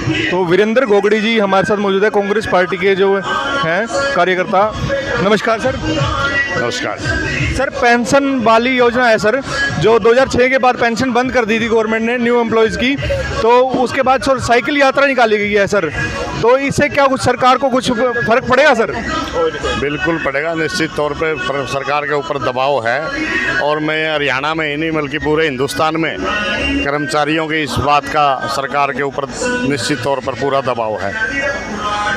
तो वीरेंद्र गोगड़ी जी हमारे साथ मौजूद है, कांग्रेस पार्टी के जो हैं कार्यकर्ता। नमस्कार सर। नमस्कार सर, पेंशन वाली योजना है सर, जो 2006 के बाद पेंशन बंद कर दी थी गवर्नमेंट ने न्यू एम्प्लॉयज़ की, तो उसके बाद सर साइकिल यात्रा निकाली गई है सर, तो इससे क्या कुछ सरकार को कुछ फर्क पड़ेगा सर? बिल्कुल पड़ेगा, निश्चित तौर पे सरकार के ऊपर दबाव है। और मैं हरियाणा में ही नहीं बल्कि पूरे हिंदुस्तान में कर्मचारियों की इस बात का सरकार के ऊपर निश्चित तौर पर पूरा दबाव है।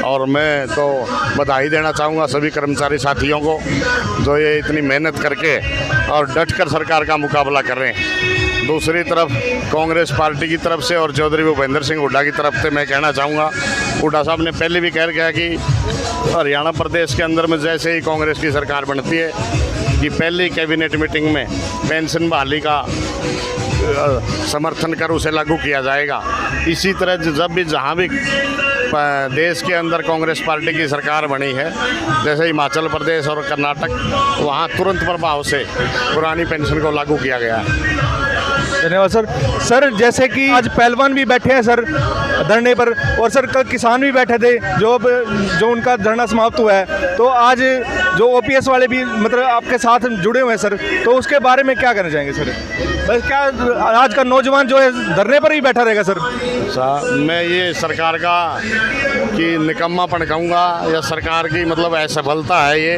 और मैं तो बधाई देना चाहूँगा सभी कर्मचारी साथियों को जो ये इतनी मेहनत करके और डटकर सरकार का मुकाबला कर रहे हैं। दूसरी तरफ कांग्रेस पार्टी की तरफ से और चौधरी भूपेंद्र सिंह हुड्डा की तरफ से मैं कहना चाहूँगा, हुड्डा साहब ने पहले भी कह रखा कि हरियाणा प्रदेश के अंदर में जैसे ही कांग्रेस की सरकार बनती है कि पहली कैबिनेट मीटिंग में पेंशन बहाली का समर्थन कर उसे लागू किया जाएगा। इसी तरह जब भी जहाँ भी देश के अंदर कांग्रेस पार्टी की सरकार बनी है, जैसे हिमाचल प्रदेश और कर्नाटक, वहाँ तुरंत प्रभाव से पुरानी पेंशन को लागू किया गया है। धन्यवाद सर। सर, जैसे कि आज पहलवान भी बैठे हैं सर धरने पर, और सर कल किसान भी बैठे थे जो उनका धरना समाप्त हुआ है, तो आज जो ओपीएस वाले भी मतलब आपके साथ जुड़े हुए हैं सर, तो उसके बारे में क्या कहना चाहेंगे सर? बस क्या आज का नौजवान जो है धरने पर ही बैठा रहेगा सर? मैं ये सरकार का कि निकम्मापन कहूँगा या सरकार की मतलब असफलता है ये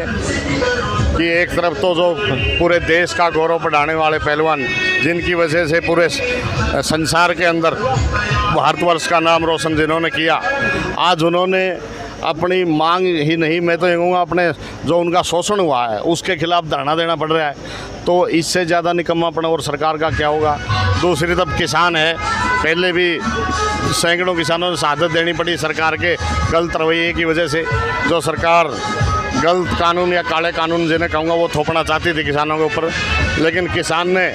कि एक तरफ तो जो पूरे देश का गौरव बढ़ाने वाले पहलवान जिनकी वजह से पूरे संसार के अंदर भारतवर्ष का नाम रोशन जिन्होंने किया, आज उन्होंने अपनी मांग ही नहीं, मैं तो ये कहूँगा अपने जो उनका शोषण हुआ है उसके खिलाफ धरना देना पड़ रहा है, तो इससे ज़्यादा निकम्मापन और सरकार का क्या होगा। दूसरी तरफ किसान है, पहले भी सैकड़ों किसानों ने शहादत देनी पड़ी सरकार के गलत रवैये की वजह से। जो सरकार गलत कानून या काले कानून जिन्हें कहूँगा वो थोपना चाहती थी किसानों के ऊपर, लेकिन किसान ने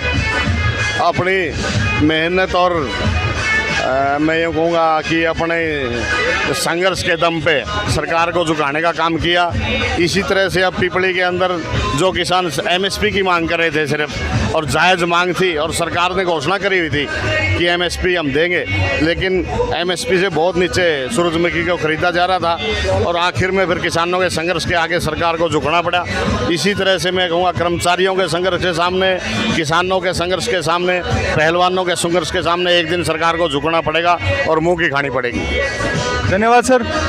अपनी मेहनत और मैं ये कहूँगा कि अपने संघर्ष के दम पे सरकार को झुकाने का काम किया। इसी तरह से अब पिपली के अंदर जो किसान एमएसपी की मांग कर रहे थे सिर्फ, और जायज़ मांग थी, और सरकार ने घोषणा करी हुई थी कि एमएसपी हम देंगे, लेकिन एमएसपी से बहुत नीचे सूरजमुखी को ख़रीदा जा रहा था, और आखिर में फिर किसानों के संघर्ष के आगे सरकार को झुकना पड़ा। इसी तरह से मैं कहूँगा कर्मचारियों के संघर्ष के सामने, किसानों के संघर्ष के सामने, पहलवानों के संघर्ष के सामने एक दिन सरकार को झुकना पड़ेगा और मुँह की खानी पड़ेगी। धन्यवाद सर।